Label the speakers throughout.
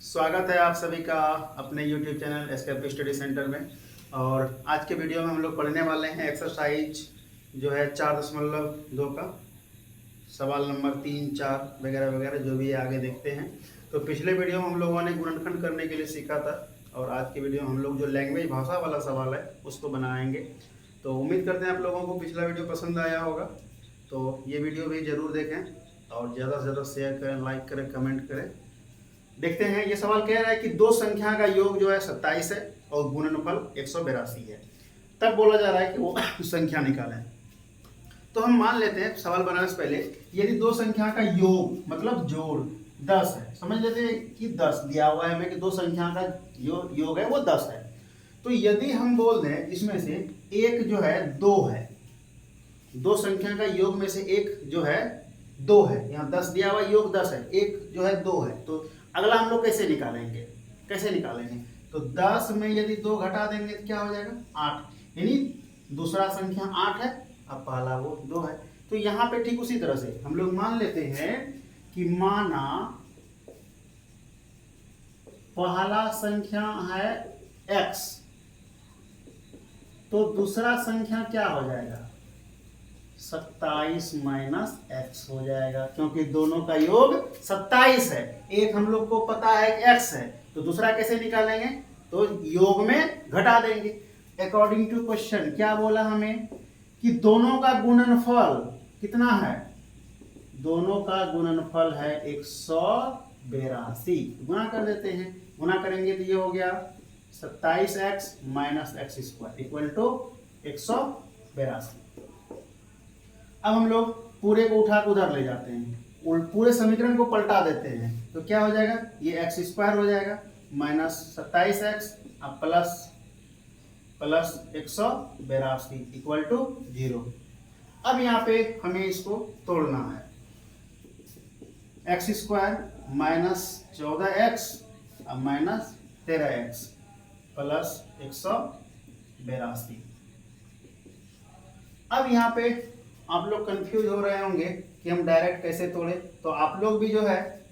Speaker 1: स्वागत है आप सभी का अपने YouTube channel S K study centre में। और आज के वीडियो में हम लोग पढ़ने वाले हैं एक्सरसाइज जो है 4.2 का सवाल नंबर 3, 4 वगैरह वगैरह जो भी है आगे देखते हैं। तो पिछले वीडियो में हम लोगों ने गुणनखंड करने के लिए सीखा था और आज के वीडियो में हम लोग जो लैंग्वेज भाषा वाला सवाल है उसको बनाएंगे। तो उम्मीद करते हैं आप लोगों को पिछला वीडियो पसंद आया होगा, तो ये वीडियो भी ज़रूर देखें और ज़्यादा से ज़्यादा शेयर करें, लाइक करें, कमेंट करें। देखते हैं, ये सवाल कह रहा है कि दो संख्या का योग जो है 27 है और गुणनफल 182 है। तब बोला जा रहा है कि वो संख्या निकालें। तो हम मान लेते हैं सवाल बनाने से पहले, यदि दो संख्या का योग मतलब जोड़ 10 है, समझ लेते हैं कि 10 दिया हुआ है हमें कि दो संख्या का योग है वो 10 है। तो यदि हम बोल दें इसमें से एक जो है 2 है, दो संख्या का योग में से एक जो है 2 है, यहाँ 10 दिया हुआ योग 10 है, एक जो है 2 है, तो अगला हम लोग कैसे निकालेंगे? तो 10 में यदि 2 घटा देंगे तो क्या हो जाएगा 8, यानी दूसरा संख्या 8 है, अब पहला वो 2 है। तो यहाँ पे ठीक उसी तरह से हम लोग मान लेते हैं कि माना पहला संख्या है x, तो दूसरा संख्या क्या हो जाएगा 27 माइनस x हो जाएगा, क्योंकि दोनों का योग 27 है। एक हम लोग को पता है x है, तो दूसरा कैसे निकालेंगे? तो योग में घटा देंगे। अकॉर्डिंग टू क्वेश्चन क्या बोला हमें कि दोनों का गुणनफल कितना है? दोनों का गुणनफल है 182। गुणा कर देते हैं, गुणा करेंगे तो ये हो गया 27x minus x square equal to 182। अब हम लोग पूरे को उठा कर उधर ले जाते हैं और पूरे समीकरण को पलटा देते हैं, तो क्या हो जाएगा? ये एक्स स्क्वायर हो जाएगा माइनस 27x अब प्लस 182 इक्वल टू 0। अब यहाँ पे हमें इसको तोड़ना है, एक्स स्क्वायर माइनस 14x अब माइनस 13x प्लस 182। अब यहाँ पे आप लोग कंफ्यूज हो रहे होंगे कि हम डायरेक्ट कैसे तोड़े। तो आप लोग भी जो है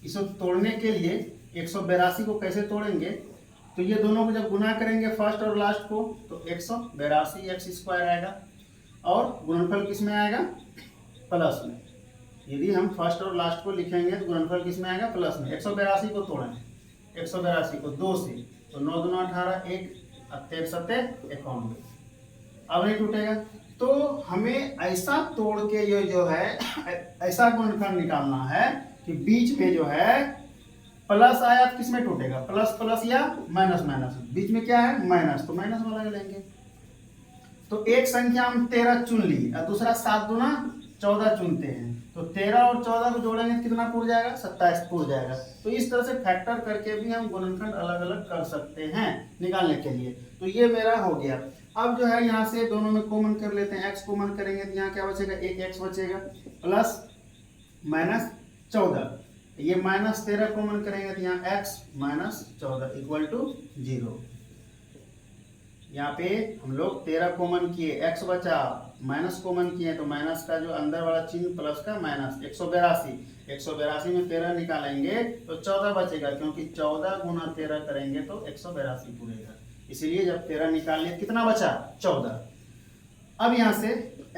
Speaker 1: इसको तोड़ने के लिए 182 को कैसे तोड़ेंगे? तो ये दोनों को जब गुना करेंगे फर्स्ट और लास्ट को तो 182 एक्स स्क्वायर आएगा और गुणनफल किस में आएगा? प्लस में। यदि हम फर्स्ट और लास्ट को लिखेंगे तो गुणनफल किस में आएगा? प्लस में। 182 को तोड़ेंगे, 182 को 2 से, तो 9 दूना 18, 1 13 7 51, अब नहीं टूटेगा। तो हमें ऐसा तोड़ के ये जो है ऐसा गुणनखंड निकालना है कि बीच में जो है प्लस आया तो किस में टूटेगा? प्लस प्लस या माइनस माइनस, बीच में क्या है? माइनस, तो माइनस वाला लेंगे। तो एक संख्या हम 13 चुन ली और दूसरा 7 दूना 14 चुनते हैं, तो 13 और 14 को जोड़ेंगे तो कितना पूर जाएगा? 27 पूर जाएगा। तो इस तरह से फैक्टर करके भी हम गुणनखंड अलग अलग कर सकते हैं निकालने के लिए। तो ये मेरा हो गया। अब जो है यहाँ से दोनों में कॉमन कर लेते हैं, x कॉमन करेंगे तो यहाँ क्या बचेगा? एक x बचेगा प्लस माइनस 14, ये माइनस 13 कॉमन करेंगे तो यहाँ x माइनस 14 इक्वल टू 0। यहाँ पे हम लोग 13 कॉमन किए, x बचा, माइनस कॉमन किए तो माइनस का जो अंदर वाला चिन्ह प्लस का माइनस 182 में 13 निकालेंगे तो 14 बचेगा, क्योंकि 14 गुना 13 करेंगे तो 182 पूरेगा, इसीलिए जब 13 निकाल लिया कितना बचा? 14। अब यहाँ से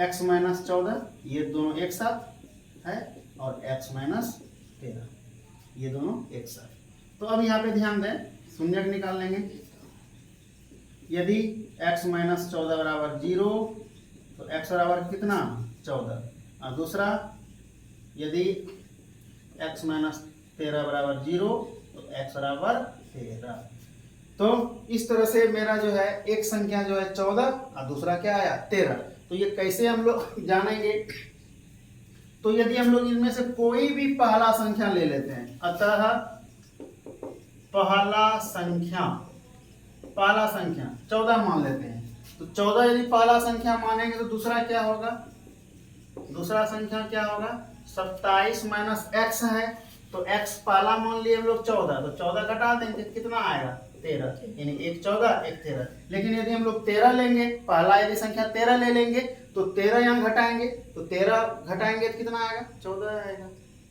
Speaker 1: x माइनस 14 ये दोनों एक साथ है और x माइनस 13 ये दोनों एक साथ। तो अब यहाँ पे ध्यान दें, शून्य निकाल लेंगे। यदि x माइनस 14 बराबर 0 तो x बराबर कितना? 14। और दूसरा यदि x माइनस 13 बराबर 0 तो x बराबर 13। तो इस तरह से मेरा जो है एक संख्या जो है 14 और दूसरा क्या आया? 13। तो ये कैसे हम लोग जानेंगे? तो यदि हम लोग इनमें से कोई भी पहला संख्या ले लेते हैं, अतः पहला संख्या 14 मान लेते हैं, तो 14 यदि पहला संख्या मानेंगे तो दूसरा क्या होगा? दूसरा संख्या क्या होगा? 27 माइनस x है, तो x पहला मान लिए हम लोग 14, तो 14 घटा देंगे कितना आएगा? 13, यानी एक 14 एक 13। लेकिन यदि हम लोग 13 लेंगे, पहला यदि संख्या 13 ले लेंगे तो 13 यहाँ घटाएंगे, तो 13 घटाएंगे तो कितना आएगा? 14 आएगा।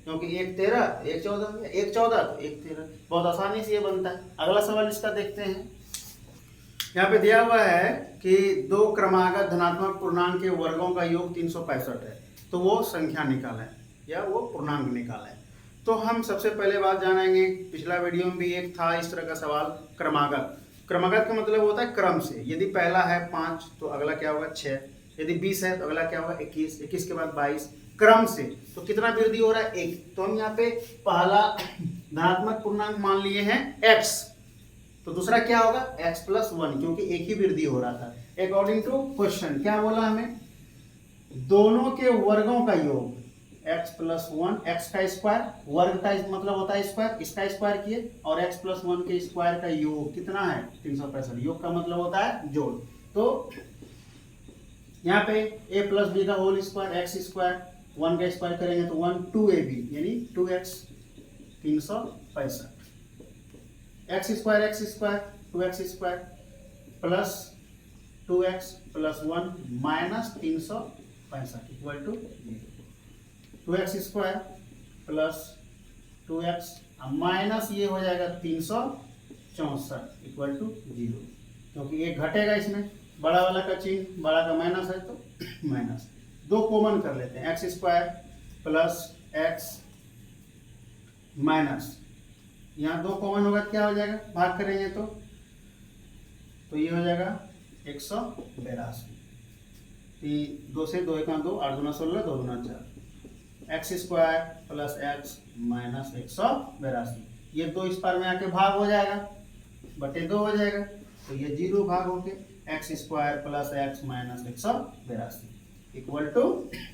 Speaker 1: क्योंकि 1 13 1 14 1 14 तो 1 13, बहुत आसानी से ये बनता है। अगला सवाल इसका देखते हैं। यहाँ पे दिया हुआ है कि दो क्रमागत धनात्मक पूर्णांक के वर्गों का योग 365 है, तो वो संख्या निकालें या वो पूर्णांक निकालें। तो हम सबसे पहले बात जानेंगे, पिछला वीडियो में भी एक था इस तरह का सवाल, क्रमागत। क्रमागत का मतलब होता है क्रम से। यदि पहला है 5 तो अगला क्या होगा 6, यदि 20 है तो अगला क्या होगा 21, 21 के बाद 22, क्रम से। तो कितना वृद्धि हो रहा है 1, तो हम यहाँ पे पहला धनात्मक पूर्णांक मान लिए हैं x, तो दूसरा क्या होगा x + 1, क्योंकि एक ही वृद्धि हो रहा था। अकॉर्डिंग टू क्वेश्चन क्या बोला हमें, दोनों के वर्गों का योग x + 1, x का स्क्वायर, वर्ग का मतलब होता है स्क्वायर, इसका स्क्वायर किए, और x + 1 के स्क्वायर का योग कितना है 365। योग का मतलब होता है जोड़। तो यहाँ पे a + b का होल स्क्वायर, x स्क्वायर, 1 का स्क्वायर करेंगे तो 1 2ab यानी 2x 365, x square 2x square plus 2x + 1 minus 365 equal to 2x square plus 2x minus ये हो जाएगा 364 इक्वल टू 0, क्योंकि एक घटेगा इसमें, बड़ा वाला का चिन्ह, बड़ा का माइनस है तो माइनस, दो कॉमन कर लेते हैं, x square plus x minus, यहाँ दो कॉमन होगा क्या हो जाएगा, भाग करेंगे तो ये हो जाएगा 182, 2 से 2 1 2 8 2 16 2 2 4, x square plus x minus 182, ये 2 इस पार में आके भाग हो जाएगा, बटे 2 हो जाएगा, तो ये 0 भाग होके x square plus x minus 182 equal to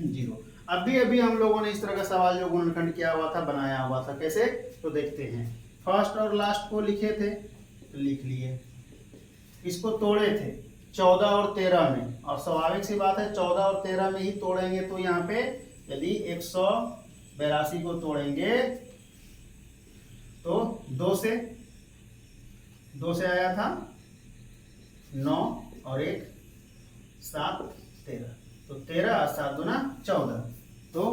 Speaker 1: 0। अभी हम लोगों ने इस तरह का सवाल जो गुणनखंड किया हुआ था, बनाया हुआ था, कैसे तो देखते हैं। फर्स्ट और लास्ट को लिखे थे तो लिख लिए, इसको तोड़े थे 14 और 13 में, और स्वाभाविक सी बात है 14 और 13 में ही तोड़ेंगे, तो यहाँ पे यदि 182 को तोड़ेंगे तो 2 से आया था 9 और 1 7 13, तो 13 और 7 दूना 14। तो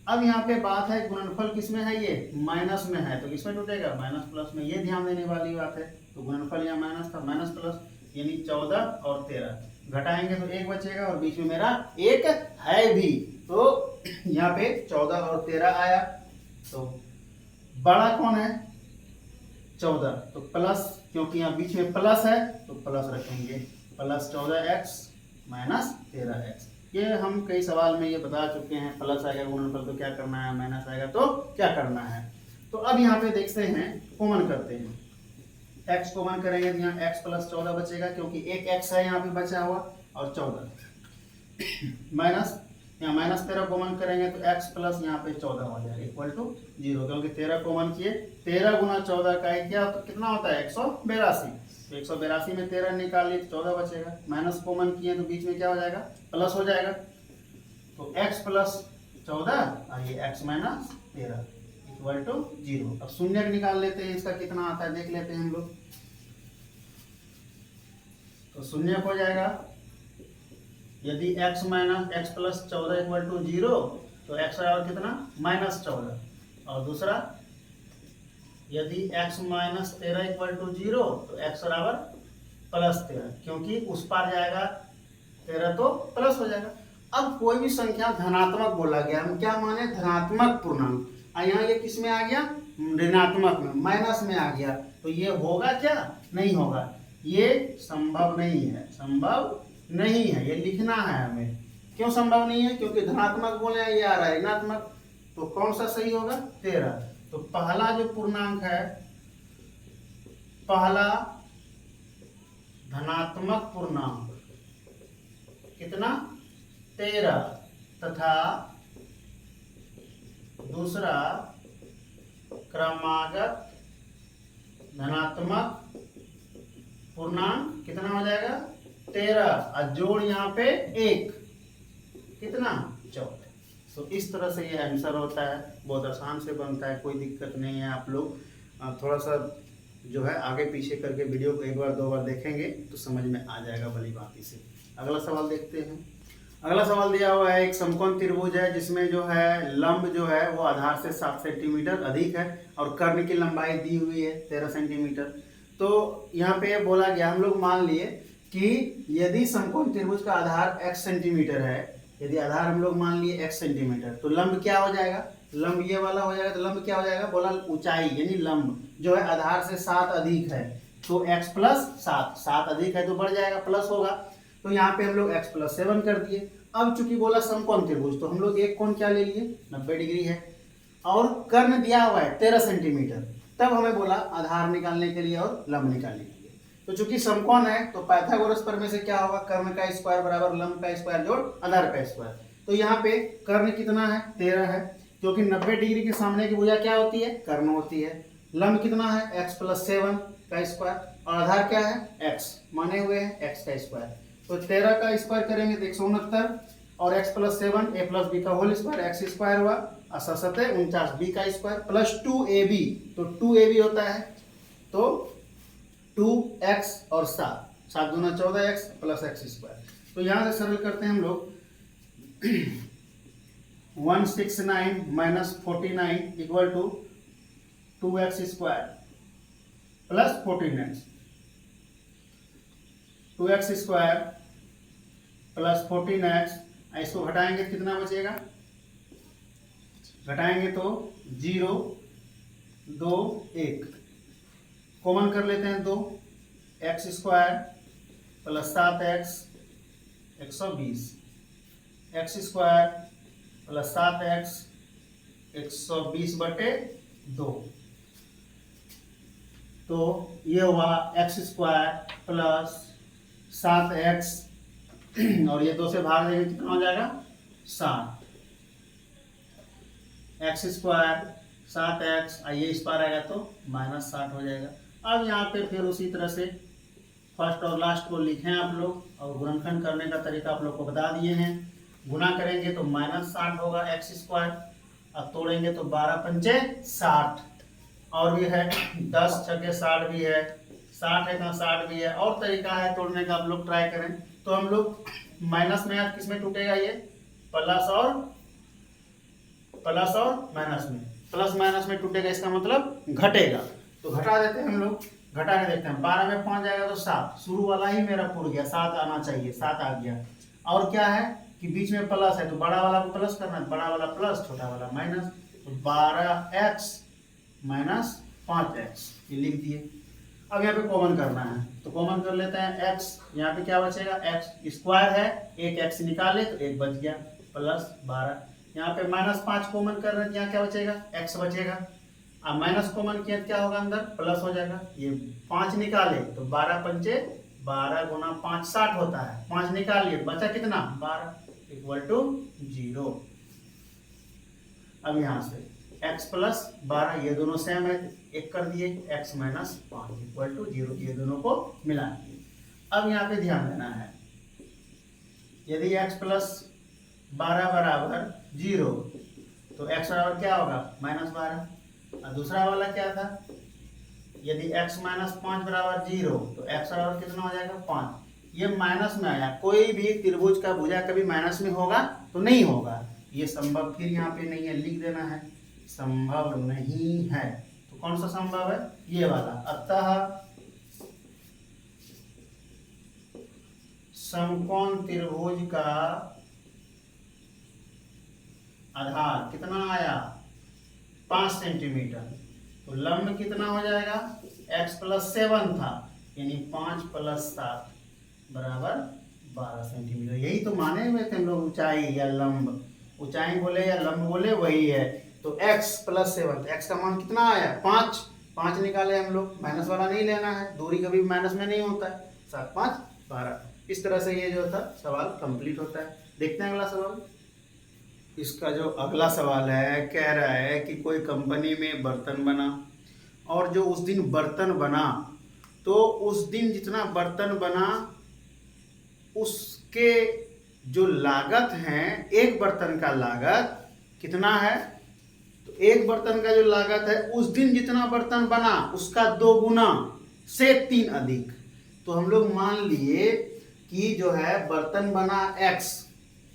Speaker 1: अब यहाँ पे बात है गुणनफल किसमें है, ये माइनस में है, तो किसमें टूटेगा माइनस प्लस में, ये ध्यान देने वाली बात है। तो गुणनफल यहाँ माइनस था, माइनस प्लस यानी 14 और 13 घटाएंगे तो 1 बचेगा, और बीच में मेरा 1 है भी, तो यहाँ पे 14 और 13 आया। तो बड़ा कौन है 14, तो प्लस, क्योंकि यहाँ बीच में प्लस है तो प्लस रखेंगे, प्लस 14x माइनस 13x। ये हम कई सवाल में ये बता चुके हैं, प्लस आएगा गुणनफल तो क्या करना है, माइनस आएगा तो क्या करना है। तो अब यहाँ पे देखते हैं, कॉमन करते हैं, x कॉमन करेंगे तो यहाँ x + 14 बचेगा, क्योंकि एक x है यहाँ पे बचा हुआ, और 14 माइनस, यहाँ माइनस 13 कॉमन करेंगे तो x प्लस यहाँ पे 14 हो जाएगा इक्वल टू 0, क्योंकि 13 कॉमन किए, 13 गुना 14 का क्या कितना होता है 182, तो 182 में 13 निकाल लिए तो 14 बचेगा, माइनस कॉमन किए तो बीच में क्या हो जाएगा प्लस हो जाएगा, तो x + 14 और ये x - 13 इक्वल टू 0। अब शून्य निकाल लेते हैं, इसका कितना आता है देख लेते हैं हम लोग। तो शून्य हो जाएगा, यदि x + 14 इक्वल टू 0 तो x बराबर कितना -14, और दूसरा यदि x - 13 इक्वल टू 0 तो x बराबर +13, क्योंकि उस पार जाएगा 13 तो प्लस हो जाएगा। अब कोई भी संख्या धनात्मक बोला गया, हम क्या माने धनात्मक पूर्णांक, यहाँ ये किस में आ गया ऋणात्मक में, माइनस में आ गया, तो ये होगा क्या नहीं होगा, ये संभव नहीं है, संभव नहीं है, ये लिखना है हमें। क्यों संभव नहीं है, क्योंकि धनात्मक बोले ये आ रहा है ऋणात्मक, तो कौन सा सही होगा 13। तो पहला जो पूर्णांक है, पहला धनात्मक पूर्णांक कितना 13, तथा दूसरा क्रमागत धनात्मक पूर्णांक कितना हो जाएगा 13, और जोड़ यहाँ पे 1 कितना 14। तो इस तरह से ये आंसर होता है, बहुत आसान से बनता है, कोई दिक्कत नहीं है। आप लोग थोड़ा सा जो है आगे पीछे करके वीडियो को 1 बार 2 बार देखेंगे तो समझ में आ जाएगा भली भांति से। अगला सवाल देखते हैं। अगला सवाल दिया हुआ है, एक समकोण त्रिभुज है जिसमें जो है लंब जो है वो आधार से 7 सेंटीमीटर अधिक है और कर्ण की लंबाई दी हुई है 13 सेंटीमीटर। तो यहाँ पे बोला गया, हम लोग मान लिए कि यदि समकोण त्रिभुज का आधार x सेंटीमीटर है, यदि आधार हम लोग मान लिए x सेंटीमीटर, तो लंब क्या हो जाएगा, लंब ये वाला हो जाएगा। तो लंब क्या हो जाएगा, बोला ऊंचाई यानी लंब जो है आधार से 7 अधिक है, तो x प्लस 7, 7 अधिक है तो बढ़ जाएगा, प्लस होगा। तो यहाँ पे हम लोग x प्लस 7 कर दिए। अब चूंकि बोला समकोण त्रिभुज, तो हम लोग एक कोण क्या ले लिए, 90 डिग्री है, और कर्ण दिया हुआ है 13 सेंटीमीटर। तब हमें बोला आधार निकालने के लिए और लंब निकालने के लिए। तो चूंकि समकोण है तो पाइथागोरस प्रमेय से क्या होगा, कर्ण का स्क्वायर बराबर लंब का स्क्वायर जोड़ आधार का स्क्वायर। तो यहाँ पे कर्ण कितना है, 13 है, क्योंकि 90 डिग्री के सामने की भुजा क्या होती है, कर्ण होती है। लंब कितना है, x प्लस 7 का स्क्वायर, और आधार क्या है, x माने हुए हैं x का स्क्वायर। तो 13 का स्क्वायर करेंगे तो 169, और x plus 7 a plus B का होल स्क्वायर, x स्क्वायर हुआ, 49 b का स्क्वायर प्लस 2ab, तो 2ab होता है तो 2x और 7, 7 दूना 14x प्लस x स्क्वायर। तो यहाँ से सरल करते हैं हम लोग 169 minus 49 equal to 2x square plus 14x, 2x square plus 14x, इसको घटाएंगे तो कितना बचेगा, घटाएंगे तो 0 2 1, कॉमन कर लेते हैं 2, x square plus 7x 120, x square plus 7x 120 बटे 2। तो ये हुआ x स्क्वायर प्लस 7x, और ये 2 से भाग देंगे कितना हो जाएगा, 7, x स्क्वायर 7x, ये इस पार आएगा तो माइनस 60 हो जाएगा। अब यहाँ पे फिर उसी तरह से फर्स्ट और लास्ट को लिखें आप लोग, और गुणनखंड करने का तरीका आप लोग को बता दिए हैं। गुना करेंगे तो माइनस 60 होगा x स्क्वायर, अब तोड़ेंगे तो 12 पंचे 60, और भी है 10 छके 60 भी है, 60 है तो 60 भी है, और तरीका है तोड़ने का, आप लोग ट्राई करें। तो हम लोग माइनस में आज किस में टूटेगा, ये प्लस और माइनस में, प्लस माइनस में टूटेगा, इसका मतलब घटेगा। तो घटा देते हैं हम लोग, घटा के देखते हैं, 12 में 5 जाएगा तो 7, शुरू वाला ही मेरा पूर गया, 7 आना चाहिए, 7 आ गया। और क्या है कि बीच में प्लस है तो बड़ा वाला को प्लस करना है, बड़ा वाला प्लस छोटा वाला माइनस, तो 12x माइनस 5x, ये लिख दिए। अब यहाँ पे कॉमन करना है, तो कॉमन कर लेते हैं x, यहाँ पे क्या बचेगा, x स्क्वायर है, एक x निकाले तो एक बच गया, प्लस 12, यहाँ पे माइनस 5 कॉमन कर रहे हैं, यहाँ क्या बचेगा, x बचेगा। अब माइनस कॉमन किया क्या होगा, अंदर प्लस हो जाएगा, ये 5 निकाले तो 12 पंचे 12 गुना 5 60 होता है, 5 निकालिए बचा कितना, 12 इक्वल टू 0। अब यहाँ से x प्लस 12, ये दोनों सेम है, एक कर दिए, x माइनस 5 इक्वल टू 0, ये दोनों को मिला दिए। अब यहाँ पे ध्यान देना है, यदि x प्लस 12 बराबर 0, तो x बराबर क्या होगा, माइनस 12। और दूसरा वाला क्या था, यदि x माइनस 5 बराबर 0, तो x बराबर कितना हो जाएगा, 5। ये माइनस में आया, कोई भी त्रिभुज का भुजा कभी माइनस में होगा तो नहीं होगा, ये संभव फिर यहाँ पे नहीं है, लिख देना है, संभव नहीं है। तो कौन सा संभव है, ये वाला। अतः समकोण त्रिभुज का आधार कितना आया, 5 सेंटीमीटर, तो लंब कितना हो जाएगा, x प्लस 7 था, यानी 5 प्लस 7 बराबर 12 सेंटीमीटर। यही तो माने हुए थे हम लोग, ऊंचाई या लंब, ऊंचाई बोले या लंब बोले वही है। तो x प्लस 7, तो x का मान कितना आया, 5, 5 निकाले हम लोग, माइनस वाला नहीं लेना है, दूरी कभी माइनस में नहीं होता है, 7 5 12। इस तरह से ये जो था सवाल कंप्लीट होता है। देखते हैं अगला सवाल। इसका जो अगला सवाल है, कह रहा है कि कोई कंपनी में बर्तन बना, और जो उस दिन बर्तन बना, तो उस दिन जितना बर्तन बना उसके जो लागत है, एक बर्तन का लागत कितना है, तो एक बर्तन का जो लागत है उस दिन जितना बर्तन बना उसका 2 गुना से 3 अधिक। तो हम लोग मान लिए कि जो है बर्तन बना x,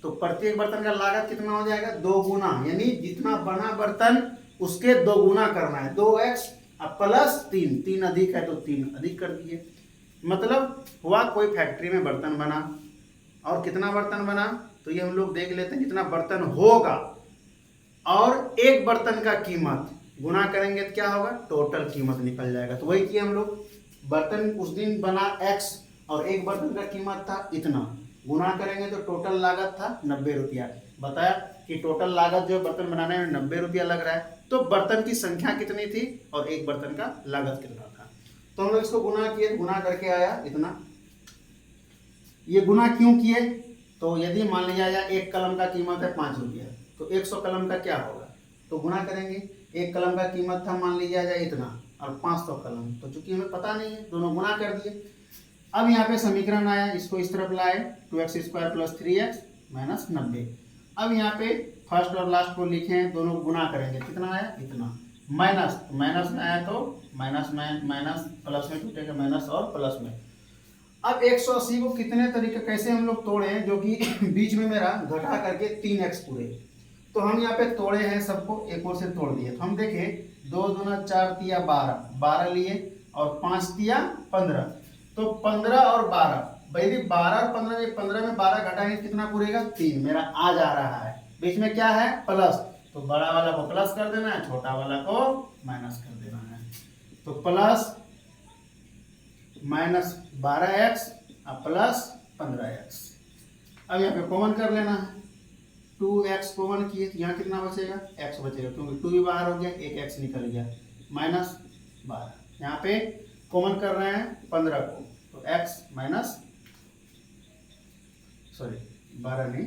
Speaker 1: तो प्रत्येक बर्तन का लागत कितना हो जाएगा, 2 गुना, यानी जितना बना बर्तन उसके 2 गुना करना है, 2x प्लस 3 अधिक है तो 3 अधिक कर दिए। मतलब हुआ कोई फैक्ट्री में बर्तन बना और कितना बर्तन बना, तो ये हम लोग देख लेते हैं कितना बर्तन होगा, और एक बर्तन का कीमत गुना करेंगे तो क्या होगा, टोटल कीमत निकल जाएगा। तो वही किए हम लोग, बर्तन उस दिन बना x और एक बर्तन का कीमत था इतना, गुना करेंगे तो टोटल लागत था 90 रुपया। बताया कि टोटल लागत जो बर्तन बनाने में 90 रुपया लग रहा है, तो बर्तन की संख्या कितनी थी और एक बर्तन का लागत कितना था। तो हम लोग इसको गुना किए, गुना करके आया इतना। ये गुना क्यों किए, तो यदि मान लिया जाए एक कलम का कीमत है 5 रुपया, तो 100 कलम का क्या होगा, तो गुना करेंगे। एक कलम का कीमत था मान लिया जाए इतना और 500 कलम, तो चूंकि हमें पता नहीं है दोनों गुना कर दिए। अब यहाँ पे समीकरण आया, इसको इस तरफ लाए, 2x² प्लस 3x माइनस 90। अब यहाँ पे फर्स्ट और लास्ट को लिखे, दोनों को गुना करेंगे, कितना आया इतना, माइनस, माइनस में आया तो माइनस में माइनस प्लस में टूटेगा, माइनस और प्लस में। अब 180 को कितने तरीके कैसे हम लोग तोड़े हैं, जो कि बीच में मेरा घटा करके 3x पूरे, तो हम यहाँ पे तोड़े हैं सबको, एक और से तोड़ दिए। तो हम देखे 2 दूना 4 तिया 12 लिए और 5 तिया 15, तो 15 और 12, भाई 12 और 15 में 15 में 12 घटाएंगे कितना पूरेगा, 3 मेरा आ जा रहा है। बीच में क्या है, प्लस, तो बड़ा वाला को प्लस कर देना है, छोटा वाला को माइनस कर देना है। तो plus minus 12x plus 15x। अब यहाँ पे कॉमन कर लेना है, 2x कॉमन किए तो यहाँ कितना बचेगा, x बचेगा, क्योंकि 2 भी बाहर हो गया, एक x निकल गया, माइनस 12। यहाँ पे कॉमन कर रहे हैं 15 को, तो x माइनस 12 नहीं,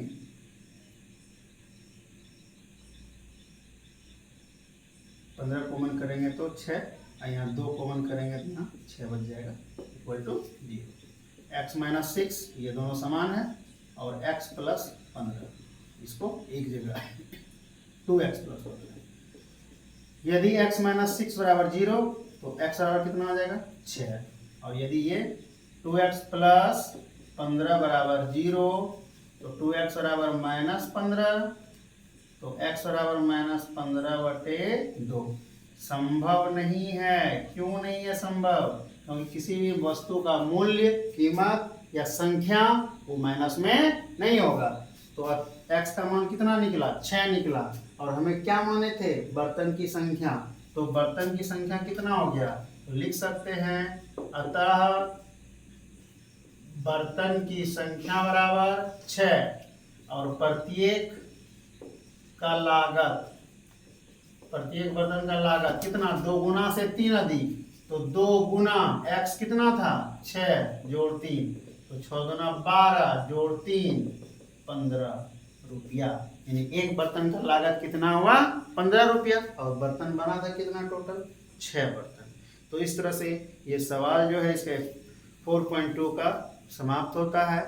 Speaker 1: पंद्रह कॉमन करेंगे तो 6, यहाँ 2 कॉमन करेंगे तो यहाँ 6 बच जाएगा, इक्वल टू 0। x माइनस 6 ये दोनों समान है, और x प्लस 15 इसको एक जगह 2x प्लस 15। यदि x माइनस 6 बराबर 0, तो x बराबर कितना आ जाएगा 6, और यदि ये 2x प्लस 15 बराबर 0, तो 2x बराबर माइनस 15, तो x बराबर माइनस 15/2। संभव नहीं है, क्यों नहीं है संभव, क्योंकि किसी भी वस्तु का मूल्य, कीमत या संख्या वो माइनस में नहीं होगा। तो अब x का मान कितना निकला, 6 निकला, और हमें क्या माने थे, बर्तन की संख्या, तो बर्तन की संख्या कितना हो गया, तो लिख सकते हैं, अतः बर्तन की संख्या बराबर 6 और प्रत्येक का लागत, प्रत्येक बर्तन का लागत कितना, 2 गुना से 3 अधिक, तो 2 गुना x कितना था 6 जोड़ 3, तो 6 गुना 12 जोड़ 3 15 रुपया, यानी एक बर्तन का लागत कितना हुआ 15 रुपया, और बर्तन बना था कितना टोटल 6 बर्तन। तो इस तरह से ये सवाल जो है इसके 4.2 का समाप्त होता है,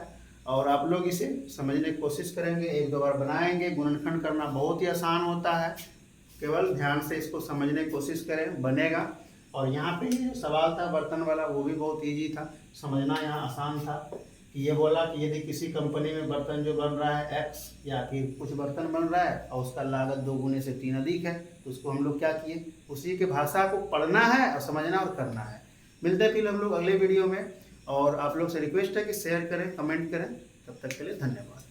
Speaker 1: और आप लोग इसे समझने की कोशिश करेंगे, 1-2 बार बनाएंगे। गुणनखंड करना बहुत ही आसान होता है, केवल ध्यान से इसको समझने की कोशिश करें, बनेगा। और यहाँ पे जो सवाल था बर्तन वाला वो भी बहुत इजी था, समझना यहाँ आसान था। कि ये बोला कि यदि किसी कंपनी में बर्तन जो बन रहा है x, या फिर कुछ बर्तन बन रहा है और उसका लागत 2 गुने से 3 अधिक है, तो उसको हम लोग क्या किए, उसी के भाषा को पढ़ना है और समझना और करना है। मिलते हैं फिर हम लोग अगले वीडियो में, और आप लोग से रिक्वेस्ट है कि शेयर करें, कमेंट करें। तब तक के लिए धन्यवाद।